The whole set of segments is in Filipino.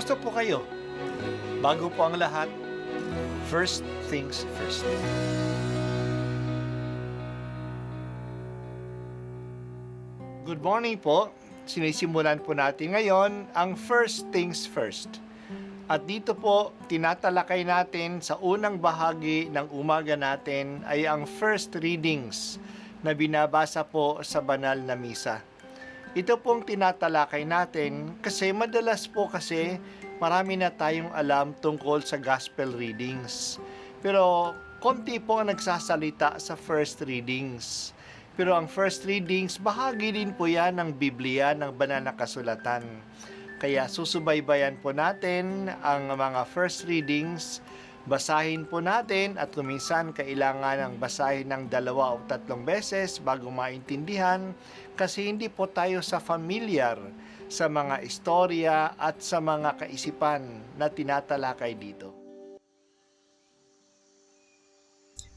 Kumusta po kayo? Bago po ang lahat, first things first. Good morning po. Sinisimulan po natin ngayon ang first things first. At dito po, tinatalakay natin sa unang bahagi ng umaga natin ay ang first readings na binabasa po sa banal na misa. Ito pong tinatalakay natin kasi madalas po kasi marami na tayong alam tungkol sa gospel readings. Pero konti po ang nagsasalita sa first readings. Pero ang first readings, bahagi din po yan ng Biblia, ng banal na kasulatan. Kaya susubaybayan po natin ang mga first readings, basahin po natin at kuminsan kailangan ng basahin ng 2 o 3 beses bago maintindihan kasi hindi po tayo familiar sa mga istorya at sa mga kaisipan na tinatalakay dito.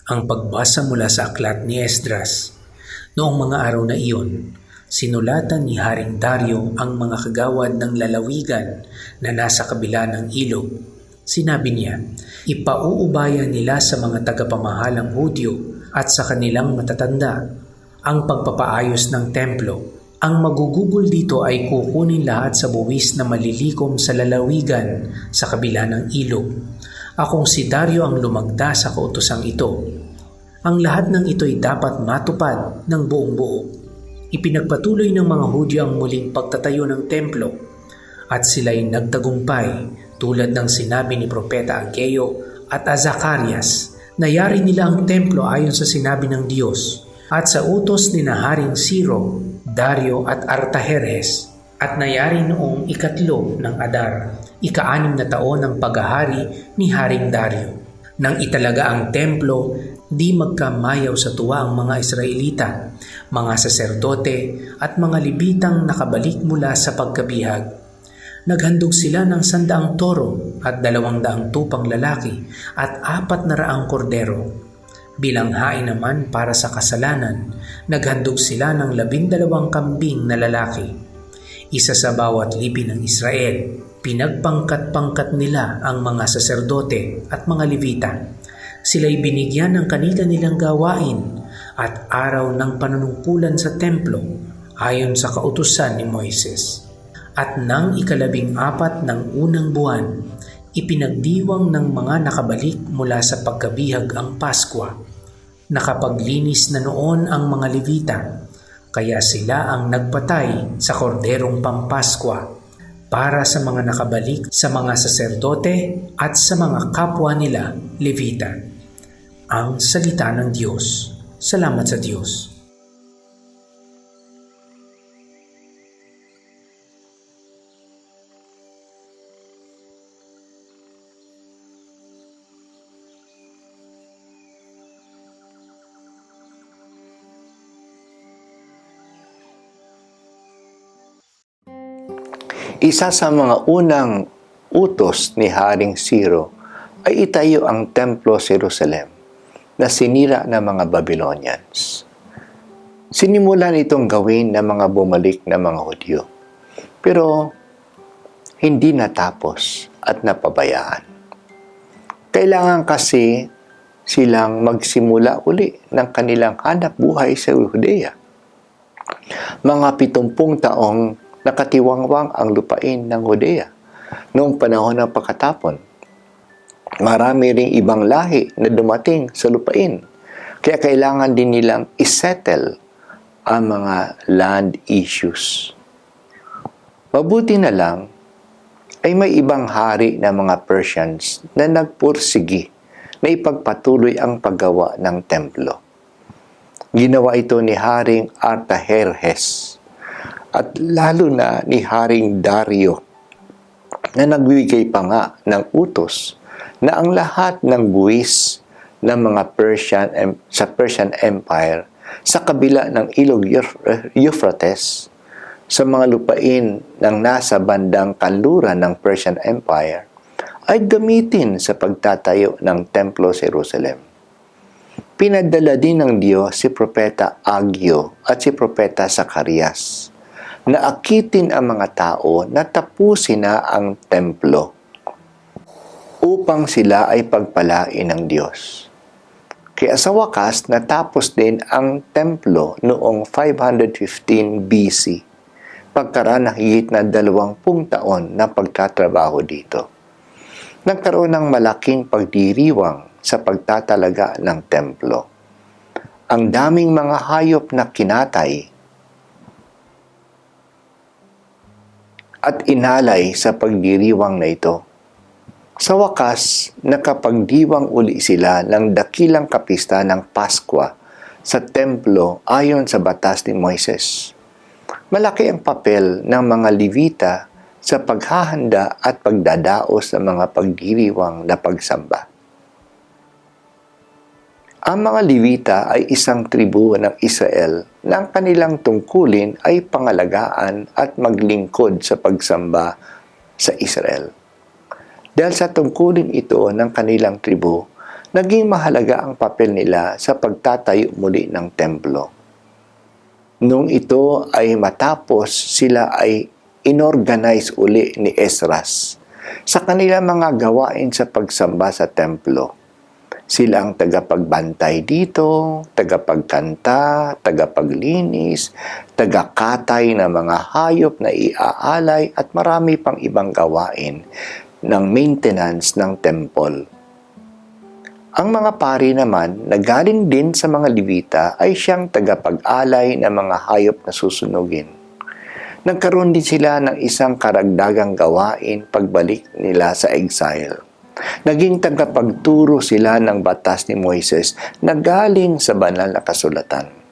Ang pagbasa mula sa aklat ni Esdras. Noong mga araw na iyon, sinulatan ni Haring Dario ang mga kagawad ng lalawigan na nasa kabila ng ilog. Sinabi niya, ipauubayan nila sa mga tagapamahalang Hudyo at sa kanilang matatanda ang pagpapaayos ng templo. Ang magugugol dito ay kukunin lahat sa buwis na malilikom sa lalawigan sa kabila ng ilog. Akong si Dario ang lumagda sa kautosang ito. Ang lahat ng ito'y dapat matupad ng buong buo. Ipinagpatuloy ng mga Hudyo ang muling pagtatayo ng templo at sila'y nagtagumpay tulad ng sinabi ni Propeta Ageo at Zacarias. Nayari nila ang templo ayon sa sinabi ng Diyos at sa utos ni Haring Ciro, Dario at Artajerjes at nayari noong 3 ng Adar, 6 na taon ng paghahari ni Haring Dario. Nang italaga ang templo, di magkamayaw sa tuwa ang mga Israelita, mga saserdote at mga Libitang nakabalik mula sa pagkabihag. Naghandog sila ng 100 toro at 200 tupang lalaki at 400 kordero. Bilang hain naman para sa kasalanan, naghandog sila ng 12 kambing na lalaki. Isa sa bawat lipi ng Israel, pinagpangkat-pangkat nila ang mga saserdote at mga Levita. Sila'y binigyan ng kanila-nilang gawain at araw ng panunungkulan sa templo ayon sa kautusan ni Moises. At nang 14 ng unang buwan, ipinagdiwang ng mga nakabalik mula sa pagkabihag ang Paskwa. Nakapaglinis na noon ang mga Levita, kaya sila ang nagpatay sa korderong Pampaskwa para sa mga nakabalik sa mga saserdote at sa mga kapwa nila Levita. Ang salita ng Diyos. Salamat sa Diyos. Isa sa mga unang utos ni Haring Ciro ay itayo ang Templo sa Jerusalem na sinira ng mga Babylonians. Sinimulan itong gawin ng mga bumalik na mga Hudyo, pero hindi natapos at napabayaan. Kailangan kasi silang magsimula uli ng kanilang hanap buhay sa Judea. Mga 70 taong nakatiwangwang ang lupain ng Judea noong panahon ng pagkatapon. Marami ring ibang lahi na dumating sa lupain, kaya kailangan din nilang isettle ang mga land issues. Mabuti na lang ay may ibang hari ng mga Persians na nagpursigi na ipagpatuloy ang paggawa ng templo. Ginawa ito ni Haring Artajerjes at lalo na ni Haring Dario na nagbibigay pa nga ng utos na ang lahat ng buwis ng mga Persian Empire sa kabila ng ilog Euphrates sa mga lupain ng nasa bandang kanluran ng Persian Empire ay gamitin sa pagtatayo ng templo sa Jerusalem. Pinadala din ng Diyos si Propeta Ageo at si Propeta Zacarias na akitin ang mga tao na tapusin na ang templo upang sila ay pagpalain ng Diyos. Kaya sa wakas, natapos din ang templo noong 515 BC, pagkaraan ng higit na 20 taon na pagtatrabaho dito. Nagkaroon ng malaking pagdiriwang sa pagtatalaga ng templo. Ang daming mga hayop na kinatay at inalay sa pagdiriwang na ito. Sa wakas, nakapagdiwang uli sila ng dakilang kapista ng Paskwa sa templo ayon sa batas ni Moises. Malaki ang papel ng mga Levita sa paghahanda at pagdadaos sa mga pagdiriwang na pagsamba. Ang mga Levita ay isang tribu ng Israel na ang kanilang tungkulin ay pangalagaan at maglingkod sa pagsamba sa Israel. Dahil sa tungkulin ito ng kanilang tribu, naging mahalaga ang papel nila sa pagtatayo muli ng templo. Nung ito ay matapos, sila ay inorganize uli ni Esdras sa kanilang mga gawain sa pagsamba sa templo. Sila ang tagapagbantay dito, tagapagkanta, tagapaglinis, tagakatay ng mga hayop na iaalay at marami pang ibang gawain ng maintenance ng temple. Ang mga pari naman na galing din sa mga Levita ay siyang tagapag-alay ng mga hayop na susunugin. Nagkaroon din sila ng isang karagdagang gawain pagbalik nila sa exile. Naging tagapagturo sila ng batas ni Moises na galing sa banal na kasulatan.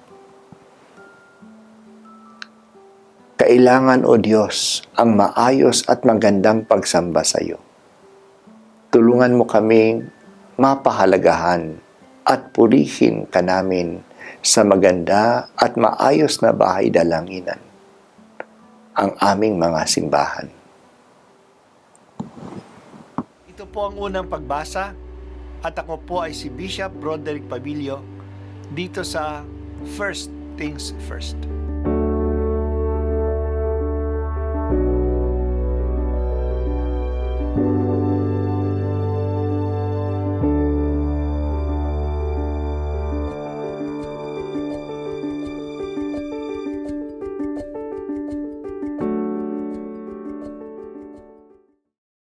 Kailangan, O Diyos, ang maayos at magandang pagsamba sa iyo. Tulungan mo kaming mapahalagahan at purihin ka namin sa maganda at maayos na bahay dalanginan, ang aming mga simbahan. Ito po ang unang pagbasa at ako po ay si Bishop Broderick Pabilio dito sa First Things First.